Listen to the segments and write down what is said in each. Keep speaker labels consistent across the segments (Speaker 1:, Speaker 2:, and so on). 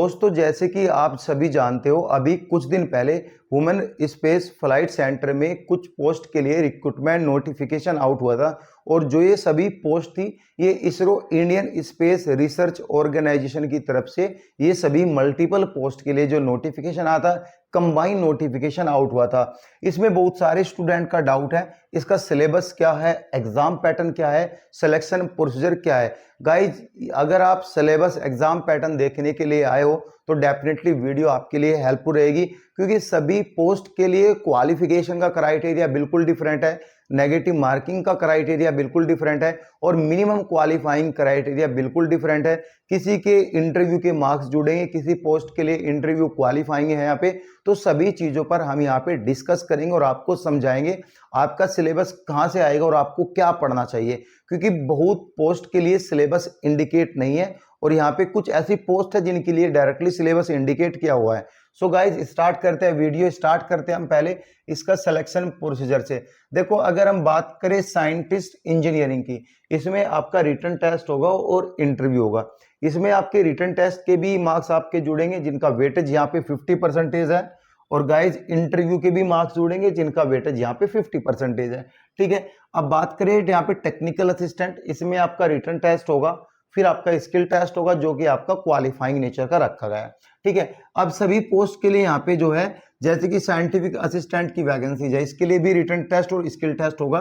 Speaker 1: दोस्तों जैसे कि आप सभी जानते हो, अभी कुछ दिन पहले वुमेन स्पेस फ्लाइट सेंटर में कुछ पोस्ट के लिए रिक्रूटमेंट नोटिफिकेशन आउट हुआ था। और जो ये सभी पोस्ट थी, ये ISRO Indian space research organisation की तरफ से ये सभी मल्टीपल पोस्ट के लिए जो नोटिफिकेशन आया था, कंबाइन नोटिफिकेशन आउट हुआ था। इसमें बहुत सारे स्टूडेंट का डाउट है, इसका सिलेबस क्या है, एग्जाम पैटर्न क्या है, सिलेक्शन प्रोसीजर क्या है। गाइज, अगर आप सिलेबस एग्जाम पैटर्न देखने के लिए आए हो तो डेफिनेटली वीडियो आपके लिए हेल्पफुल रहेगी, क्योंकि सभी पोस्ट के लिए क्वालिफिकेशन का क्राइटेरिया बिल्कुल डिफरेंट है, नेगेटिव मार्किंग का क्राइटेरिया बिल्कुल डिफरेंट है और मिनिमम क्वालिफाइंग क्राइटेरिया बिल्कुल डिफरेंट है। किसी के इंटरव्यू के मार्क्स जुड़ेंगे, किसी पोस्ट के लिए इंटरव्यू क्वालिफाइंग है यहाँ पे। तो सभी चीज़ों पर हम यहाँ पे डिस्कस करेंगे और आपको समझाएंगे आपका सिलेबस कहाँ से आएगा और आपको क्या पढ़ना चाहिए, क्योंकि बहुत पोस्ट के लिए सिलेबस इंडिकेट नहीं है और यहाँ पे कुछ ऐसी पोस्ट है जिनके लिए डायरेक्टली सिलेबस इंडिकेट किया हुआ है। सो गाइज, स्टार्ट करते हैं, वीडियो स्टार्ट करते हैं हम पहले इसका सिलेक्शन प्रोसीजर से। देखो, अगर हम बात करें साइंटिस्ट इंजीनियरिंग की, इसमें आपका रिटन टेस्ट होगा और इंटरव्यू होगा। इसमें आपके रिटन टेस्ट के भी मार्क्स आपके जुड़ेंगे जिनका वेटेज यहाँ पे 50% है, और गाइज इंटरव्यू के भी मार्क्स जुड़ेंगे जिनका वेटेज यहाँ पे 50% है। ठीक है, अब बात करें यहाँ पे टेक्निकल असिस्टेंट, इसमें आपका रिटन टेस्ट होगा, फिर आपका स्किल टेस्ट होगा जो कि आपका क्वालिफाइंग नेचर का रखा गया है। ठीक है, अब सभी पोस्ट के लिए यहाँ पे जो है, जैसे कि साइंटिफिक असिस्टेंट की वैकेंसी है, इसके लिए भी रिटन टेस्ट और स्किल टेस्ट होगा।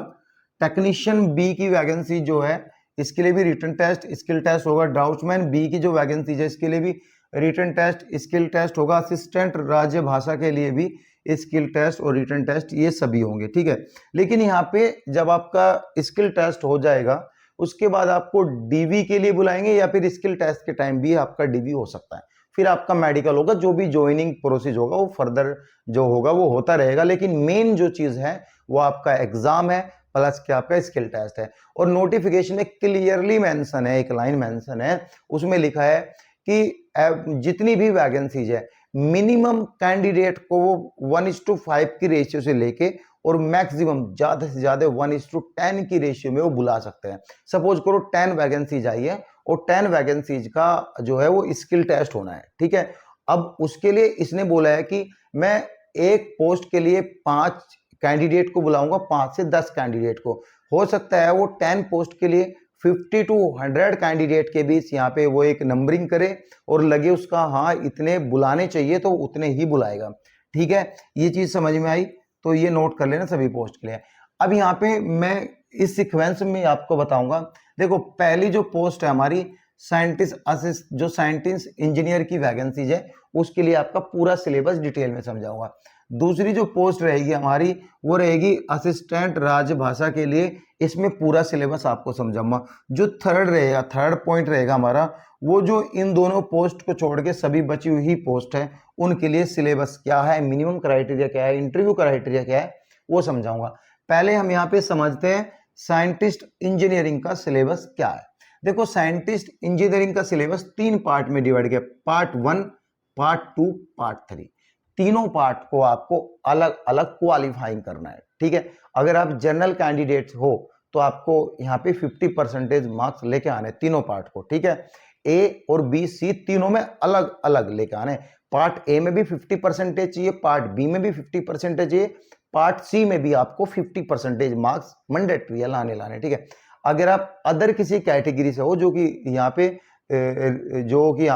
Speaker 1: टेक्नीशियन बी की वैकेंसी जो है, इसके लिए भी रिटन टेस्ट स्किल टेस्ट होगा। ड्राउट्समैन बी की जो वैकेंसी है, इसके लिए भी रिटन टेस्ट स्किल टेस्ट होगा। असिस्टेंट राज्य भाषा के लिए भी स्किल टेस्ट और रिटन टेस्ट ये सभी होंगे। ठीक है, लेकिन यहाँ पे जब आपका स्किल टेस्ट हो जाएगा उसके बाद आपको डीवी के लिए बुलाएंगे, या फिर स्किल टेस्ट के टाइम भी आपका डीवी हो सकता है। फिर आपका मेडिकल होगा, जो भी ज्वाइनिंग प्रोसेस होगा वो फर्दर जो होगा वो होता रहेगा, लेकिन मेन जो चीज है वो आपका एग्जाम है प्लस क्या आपका स्किल टेस्ट है। और नोटिफिकेशन में क्लियरली मेंशन है, एक लाइन मेंशन है, उसमें लिखा है कि जितनी भी वैकेंसीज है मिनिमम कैंडिडेट को वो 1:5 की रेशियो से लेके और मैक्सिमम ज्यादा से ज्यादा 1:10 की रेशियो में वो बुला सकते हैं। सपोज करो 10 वैकेंसीज आई है और 10 वैकेंसीज का जो है वो स्किल टेस्ट होना है। ठीक है, अब उसके लिए इसने बोला है कि मैं एक पोस्ट के लिए 5 कैंडिडेट को बुलाऊंगा, 5 से 10 कैंडिडेट को। हो सकता है वो 10 पोस्ट के लिए 50 to 100 कैंडिडेट के बीच यहाँ पे वो एक नंबरिंग करे और लगे उसका हाँ इतने बुलाने चाहिए तो उतने ही बुलाएगा। ठीक है, ये चीज समझ में आई, तो ये नोट कर लेना सभी पोस्ट के लिए। अब यहाँ पे मैं इस सीक्वेंस में आपको बताऊंगा। देखो, पहली जो पोस्ट है हमारी साइंटिस्ट असिस्ट, जो साइंटिस्ट इंजीनियर की वैकेंसीज है, उसके लिए आपका पूरा सिलेबस डिटेल में समझाऊंगा। दूसरी जो पोस्ट रहेगी हमारी वो रहेगी असिस्टेंट राजभाषा के लिए, इसमें पूरा सिलेबस आपको समझाऊंगा। जो थर्ड रहेगा, थर्ड पॉइंट रहेगा हमारा, वो जो इन दोनों पोस्ट को छोड़ के सभी बची हुई पोस्ट है उनके लिए सिलेबस क्या है, मिनिमम क्राइटेरिया क्या है, इंटरव्यू क्राइटेरिया क्या है, वो समझाऊंगा। पहले हम यहाँ पे समझते हैं साइंटिस्ट इंजीनियरिंग का सिलेबस क्या है। देखो, साइंटिस्ट इंजीनियरिंग का सिलेबस 3 पार्ट में डिवाइड किया, पार्ट 1, पार्ट 2, पार्ट 3। तीनों पार्ट को आपको अलग अलग क्वालिफाइंग करना है। ठीक है, अगर आप जनरल कैंडिडेट हो तो आपको यहाँ पे 50% मार्क्स लेके आने तीनों पार्ट को। ठीक है, ए और बी सी तीनों में अलग अलग लेके आने। पार्ट ए में भी 50% चाहिए, पार्ट बी में भी 50% चाहिए, पार्ट सी में भी आपको 50% मार्क्स मैंडेटरी लाने। ठीक है, अगर आप अदर किसी कैटेगरी से हो, जो कि यहाँ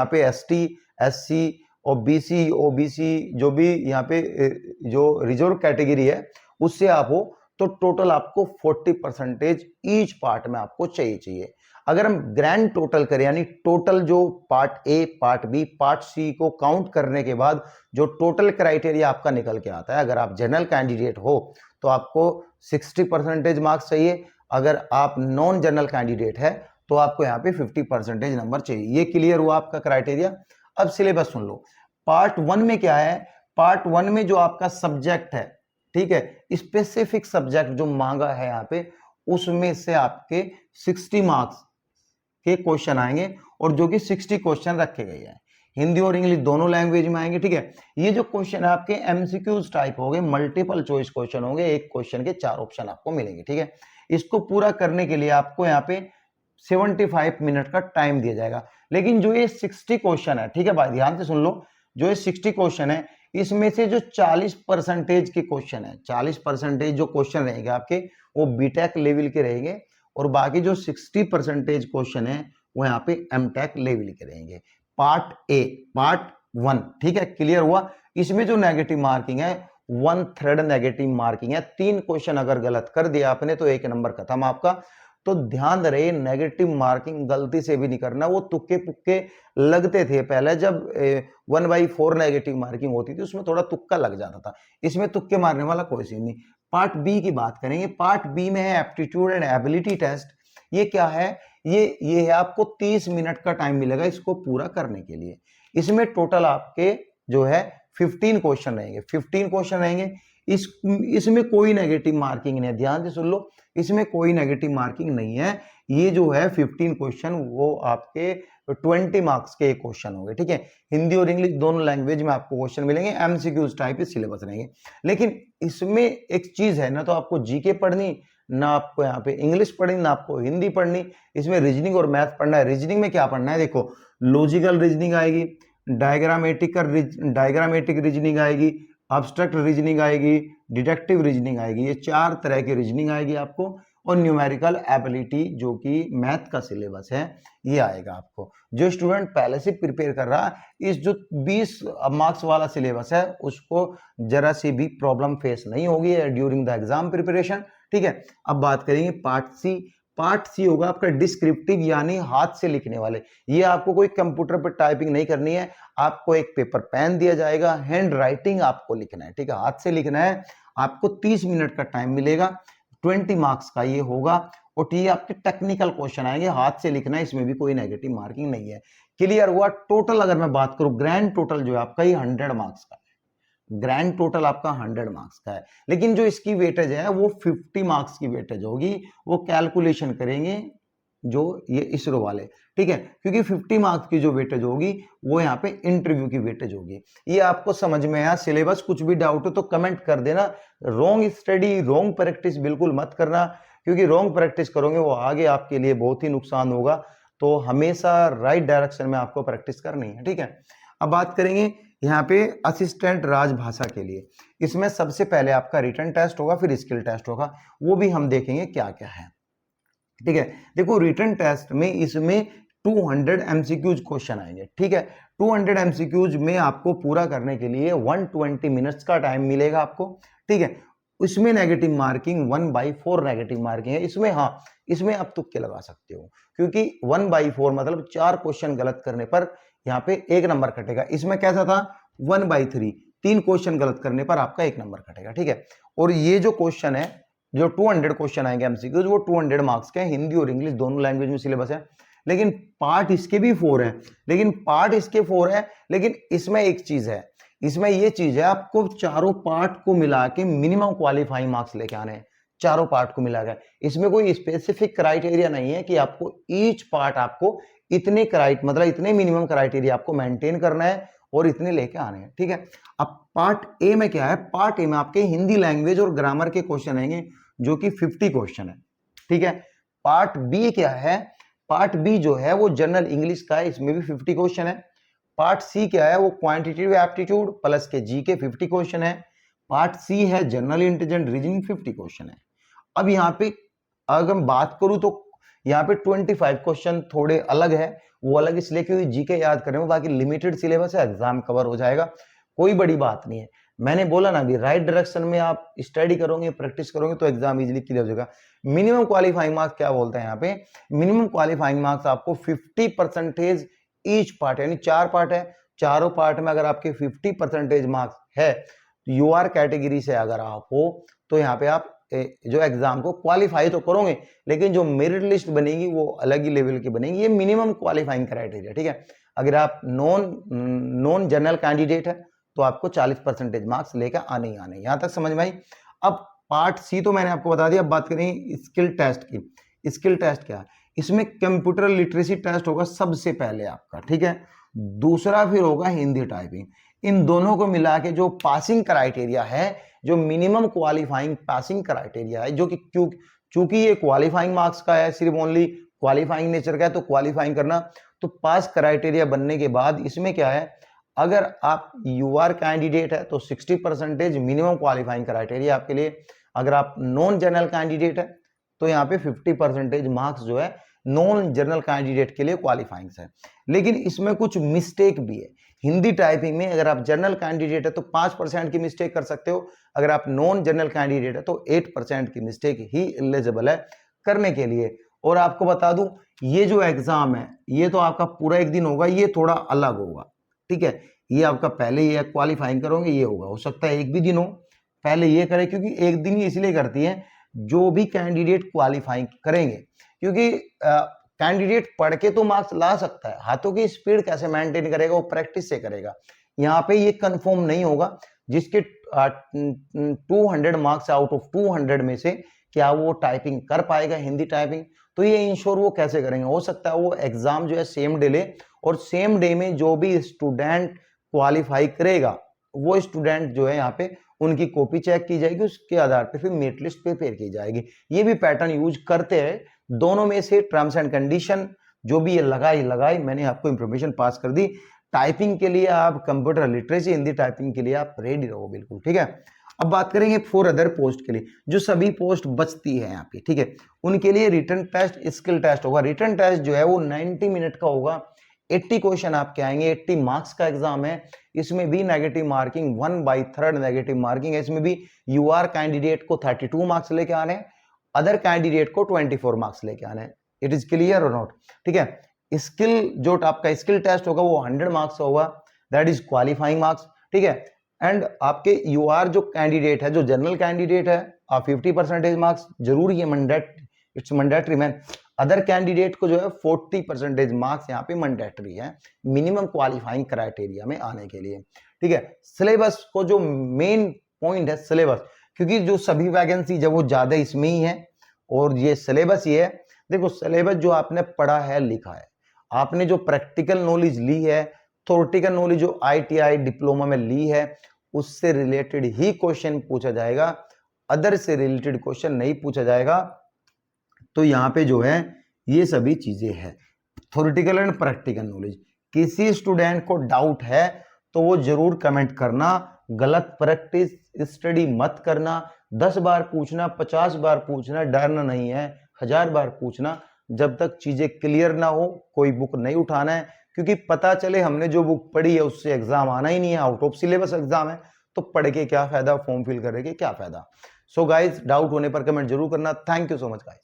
Speaker 1: पे एसटी, एससी और बीसी, ओबीसी, जो भी यहाँ पे जो रिजर्व कैटेगरी है उससे आप हो, तो टोटल आपको 40% ईच पार्ट में आपको चाहिए। अगर हम ग्रैंड टोटल करें, यानी टोटल जो part A, part B, part C को काउंट करने के बाद जो टोटल क्राइटेरिया आपका निकल के आता है, अगर आप जनरल कैंडिडेट हो तो आपको 60% मार्क्स चाहिए। अगर आप नॉन जनरल कैंडिडेट है तो आपको यहाँ पे 50% नंबर चाहिए। ये क्लियर हुआ आपका क्राइटेरिया। अब सिलेबस सुन लो। पार्ट 1 में क्या है, पार्ट 1 में जो आपका सब्जेक्ट है, ठीक है, स्पेसिफिक सब्जेक्ट जो मांगा है यहाँ पे, उसमें से आपके 60 मार्क्स के क्वेश्चन आएंगे और जो कि 60 क्वेश्चन रखे गए हैं, हिंदी और इंग्लिश दोनों लैंग्वेज में आएंगे। ठीक है, ये जो क्वेश्चन है आपके एमसीक्यूज टाइप होंगे, मल्टीपल चॉइस क्वेश्चन होंगे, एक क्वेश्चन के 4 ऑप्शन आपको मिलेंगे। ठीक है, इसको पूरा करने के लिए आपको यहाँ पे 75 मिनट का टाइम दिया जाएगा। लेकिन जो ये 60 क्वेश्चन है, ठीक है भाई ध्यान से सुन लो, जो ये 60 क्वेश्चन है इसमें से जो 40% के क्वेश्चन है, 40% जो क्वेश्चन रहेंगे आपके वो बीटेक लेवल के रहेंगे, और बाकी जो 60% क्वेश्चन है वो यहाँ पे एमटेक लेवल के रहेंगे। पार्ट ए, पार्ट 1, ठीक है, क्लियर हुआ। इसमें जो नेगेटिव मार्किंग है 1/3 नेगेटिव मार्किंग है। 3 क्वेश्चन अगर गलत कर दिया आपने तो 1 नंबर खत्म आपका। तो ध्यान रहे नेगेटिव मार्किंग गलती से भी नहीं करना। वो तुक्के पुक्के लगते थे पहले, जब 1/4 नेगेटिव मार्किंग होती थी उसमें थोड़ा तुक्का लग जाता था। इसमें तुक्के मारने वाला कोई सीन नहीं। पार्ट बी की बात करेंगे। पार्ट बी में है एप्टीट्यूड एंड एबिलिटी टेस्ट। ये क्या है? ये है आपको 30 मिनट का टाइम मिलेगा इसको पूरा करने के लिए। इसमें टोटल आपके जो है 15 क्वेश्चन रहेंगे, 15 क्वेश्चन रहेंगे। इसमें कोई नेगेटिव मार्किंग नहीं है, ध्यान से सुन लो, इसमें कोई नेगेटिव मार्किंग नहीं है। ये जो है 15 क्वेश्चन वो आपके 20 मार्क्स के क्वेश्चन होंगे, ठीक है। हिंदी और इंग्लिश दोनों लैंग्वेज में आपको क्वेश्चन मिलेंगे, एमसीक्यूज टाइप के सिलेबस रहेंगे। लेकिन इसमें एक चीज है, ना तो आपको जीके पढ़नी, ना आपको यहाँ पे इंग्लिश पढ़नी, ना आपको हिंदी पढ़नी, इसमें रीजनिंग और मैथ पढ़ना है। रीजनिंग में क्या पढ़ना है? देखो, लॉजिकल रीजनिंग आएगी, डायग्रामेटिक रीजनिंग आएगी, अब्स्ट्रैक्ट रीजनिंग आएगी, डिडक्टिव रीजनिंग आएगी। ये 4 तरह की रीजनिंग आएगी आपको, और न्यूमेरिकल एबिलिटी जो कि मैथ का सिलेबस है ये आएगा आपको। जो स्टूडेंट पहले से प्रिपेयर कर रहा है, इस जो 20 मार्क्स वाला सिलेबस है उसको जरा सी भी प्रॉब्लम फेस नहीं होगी ड्यूरिंग द एग्जाम प्रिपरेशन, ठीक है। अब बात करेंगे पार्ट सी। पार्ट सी होगा आपका डिस्क्रिप्टिव, यानी हाथ से लिखने वाले। ये आपको कोई कंप्यूटर पर टाइपिंग नहीं करनी है, आपको एक पेपर पेन दिया जाएगा, हैंड राइटिंग आपको लिखना है, ठीक है, हाथ से लिखना है। आपको 30 मिनट का टाइम मिलेगा, 20 मार्क्स का ये होगा, और ये आपके टेक्निकल क्वेश्चन आएंगे, हाथ से लिखना है, इसमें भी कोई नेगेटिव मार्किंग नहीं है। क्लियर हुआ? टोटल अगर मैं बात करूं, ग्रैंड टोटल जो है आपका ये 100 मार्क्स का है। ग्रैंड टोटल आपका 100 मार्क्स का है, लेकिन जो इसकी वेटेज है वो 50 मार्क्स की वेटेज होगी। वो कैलकुलेशन करेंगे जो ये इसरो वाले, ठीक है, क्योंकि 50 मार्क्स की जो वेटेज होगी वो यहाँ पे इंटरव्यू की वेटेज होगी। ये आपको समझ में आया सिलेबस? कुछ भी डाउट हो तो कमेंट कर देना। रॉन्ग स्टडी, रॉन्ग प्रैक्टिस बिल्कुल मत करना, क्योंकि रॉन्ग प्रैक्टिस करोगे वो आगे आपके लिए बहुत ही नुकसान होगा। तो हमेशा राइट डायरेक्शन में आपको प्रैक्टिस करनी है, ठीक है। अब बात करेंगे यहाँ पे असिस्टेंट राजभाषा के लिए। इसमें सबसे पहले आपका रिटन टेस्ट होगा, फिर स्किल टेस्ट होगा, वो भी हम देखेंगे क्या क्या है, ठीक है। देखो, रिटन टेस्ट में इसमें 200 एमसीक्यूज क्वेश्चन आएंगे, ठीक है। 200 एमसीक्यूज में आपको पूरा करने के लिए 120 मिनट्स का टाइम मिलेगा आपको, ठीक है। इसमें नेगेटिव मार्किंग 1/4 नेगेटिव मार्किंग है। इसमें हाँ, इसमें आप तुक्के लगा सकते हो, क्योंकि 1/4 मतलब 4 क्वेश्चन गलत करने पर यहाँ पे 1 नंबर कटेगा। इसमें कैसा था? 1/3, 3 क्वेश्चन गलत करने पर आपका 1 नंबर कटेगा, ठीक है। और ये जो क्वेश्चन है, जो 200 क्वेश्चन आएंगे एमसीक्यूज, वो 200 मार्क्स के हैं, हिंदी और इंग्लिश दोनों लैंग्वेज में सिलेबस है। लेकिन पार्ट इसके भी 4 है, लेकिन इसमें एक चीज है, इसमें ये चीज है, आपको चारों पार्ट को मिला के मिनिमम क्वालिफाइंग मार्क्स लेके आने हैं, चारों पार्ट को मिला के। इसमें कोई स्पेसिफिक क्राइटेरिया नहीं है कि आपको ईच पार्ट आपको इतने मतलब इतने मिनिमम क्राइटेरिया आपको मेंटेन करना है और इतने लेके आने हैं, ठीक है। अब पार्ट ए में क्या है? पार्ट ए में आपके हिंदी लैंग्वेज और ग्रामर के क्वेश्चन आएंगे, जो कि 50 क्वेश्चन है, ठीक है। पार्ट बी क्या है? पार्ट बी जो है वो जनरल इंग्लिश का है, इसमें भी 50 क्वेश्चन है। पार्ट सी क्या है? वो क्वांटिटेटिव एप्टीट्यूड प्लस के जी के 50 क्वेश्चन है। पार्ट सी है जनरल इंटेलिजेंट रीजनिंग, 50 क्वेश्चन है। अब यहाँ पे अगर मैं बात करूं तो यहाँ पे 25 क्वेश्चन थोड़े अलग है। वो अलग इसलिए क्योंकि जीके याद करने में, बाकी लिमिटेड सिलेबस है, एग्जाम कवर हो जाएगा, कोई बड़ी बात नहीं है। मैंने बोला ना अभी, राइट डायरेक्शन में आप स्टडी करोगे, प्रैक्टिस करोगे तो एग्जाम इजीली क्लियर हो जाएगा। मिनिमम क्वालिफाइंग मार्क्स क्या बोलते हैं यहाँ पे? मिनिमम क्वालिफाइंग मार्क्स आपको 50% ईच पार्ट, यानी 4 पार्ट है, चारों पार्ट में अगर आपके 50% मार्क्स है, तो यूआर कैटेगरी से अगर आप हो तो यहाँ पे आप जो एग्जाम को क्वालिफाई तो करोगे, लेकिन जो मेरिट लिस्ट बनेगी वो अलग ही लेवल की बनेगी। ये मिनिमम क्वालिफाइंग क्राइटेरिया, ठीक है। अगर आप नॉन जनरल कैंडिडेट है तो आपको 40% मार्क्स लेकर आने ही आने। यहां तक समझ में आई? अब पार्ट सी तो मैंने आपको बता दिया। अब बात करें स्किल टेस्ट की। स्किल टेस्ट क्या है? इसमें कंप्यूटर लिटरेसी टेस्ट होगा सबसे पहले आपका, ठीक है। दूसरा फिर होगा हिंदी टाइपिंग। इन दोनों को मिला के जो पासिंग क्राइटेरिया है, जो मिनिमम क्वालिफाइंग पासिंग क्राइटेरिया है, जो कि चूंकि ये क्वालिफाइंग मार्क्स का है, सिर्फ ओनली क्वालिफाइंग नेचर का है तो क्वालिफाइंग करना। तो पास क्राइटेरिया बनने के बाद इसमें क्या है, अगर आप यूआर कैंडिडेट है तो 60% मिनिमम क्वालिफाइंग क्राइटेरिया आपके लिए। अगर आप नॉन जनरल कैंडिडेट है तो यहाँ पे 50% मार्क्स जो है नॉन जनरल कैंडिडेट के लिए क्वालिफाइंग है। लेकिन इसमें कुछ मिस्टेक भी है। हिंदी टाइपिंग में अगर आप जनरल कैंडिडेट है तो 5% की मिस्टेक कर सकते हो, अगर आप नॉन जनरल कैंडिडेट है तो 8% की मिस्टेक ही एलिजिबल है करने के लिए। और आपको बता दूं, ये जो एग्जाम है ये तो आपका पूरा एक दिन होगा, ये थोड़ा अलग होगा, ठीक है। ये आपका पहले ये क्वालिफाइंग करोगे, ये होगा, हो सकता है एक भी दिन हो पहले ये करें, क्योंकि एक दिन ही इसलिए करती है जो भी कैंडिडेट क्वालिफाइंग करेंगे, क्योंकि कैंडिडेट पढ़ के तो मार्क्स ला सकता है, हाथों की स्पीड कैसे मेंटेन करेगा वो प्रैक्टिस से करेगा। यहाँ पे ये कंफर्म नहीं होगा जिसके 200 मार्क्स आउट ऑफ 200 में से क्या वो टाइपिंग कर पाएगा हिंदी टाइपिंग, तो ये इंश्योर वो कैसे करेंगे। हो सकता है वो एग्जाम जो है सेम डे ले, और सेम डे में जो भी स्टूडेंट क्वालिफाई करेगा वो स्टूडेंट जो है यहाँ पे उनकी कॉपी चेक की जाएगी, उसके आधार पे फिर मेरिट लिस्ट प्रिपेयर की जाएगी। ये भी पैटर्न यूज करते हैं। दोनों में से टर्म्स एंड कंडीशन जो भी ये लगाई मैंने आपको इंफॉर्मेशन पास कर दी। टाइपिंग के लिए आप कंप्यूटर लिटरेसी हिंदी टाइपिंग के लिए आप रेडी रहो बिल्कुल, ठीक है। अब बात करेंगे 4 अदर पोस्ट के लिए, जो सभी पोस्ट बचती है यहाँ पे, ठीक है। उनके लिए रिटन टेस्ट, स्किल टेस्ट होगा। रिटन टेस्ट जो है वो 90 मिनट का होगा, 80 क्वेश्चन आपके आएंगे, 80 मार्क्स का एग्जाम है। इसमें भी नेगेटिव मार्किंग 1/3 नेगेटिव मार्किंग है। इसमें भी यूआर कैंडिडेट को 32 मार्क्स लेके आने हैं, अदर कैंडिडेट को 24 मार्क्स लेके आने हैं। इट इज क्लियर और नॉट, ठीक है। स्किल जो आपका स्किल टेस्ट होगा वो 100 मार्क्स होगा, दैट इज क्वालिफाइंग मार्क्स, ठीक है। एंड आपके यूआर जो कैंडिडेट है, जो जनरल कैंडिडेट है, 50% मार्क्स जरूरी है, it's mandatory man. Other candidate को जो है 40% मार्क्स यहाँ पे मैंडेटरी है मिनिमम क्वालिफाइंग क्राइटेरिया में आने के लिए, ठीक है। सिलेबस को जो मेन पॉइंट है सिलेबस, क्योंकि जो सभी वैकेंसी जब वो ज्यादा इसमें ही है, और ये सिलेबस ये है, देखो सिलेबस जो आपने पढ़ा है लिखा है, आपने जो प्रैक्टिकल नॉलेज ली है, थ्योरेटिकल नॉलेज जो आईटीआई डिप्लोमा में ली है, उससे रिलेटेड ही क्वेश्चन पूछा जाएगा, अदर से रिलेटेड क्वेश्चन नहीं पूछा जाएगा। तो यहाँ पे जो है ये सभी चीजें हैं, थ्योरेटिकल एंड प्रैक्टिकल नॉलेज। किसी स्टूडेंट को डाउट है तो वो जरूर कमेंट करना, गलत प्रैक्टिस स्टडी मत करना, 10 बार पूछना, 50 बार पूछना, डरना नहीं है, 1000 बार पूछना। जब तक चीजें क्लियर ना हो कोई बुक नहीं उठाना है, क्योंकि पता चले हमने जो बुक पढ़ी है उससे एग्जाम आना ही नहीं है, आउट ऑफ सिलेबस एग्जाम है, तो पढ़ के क्या फायदा, फॉर्म फिल करके क्या फायदा। सो गाइज, डाउट होने पर कमेंट जरूर करना। Thank you so much guys.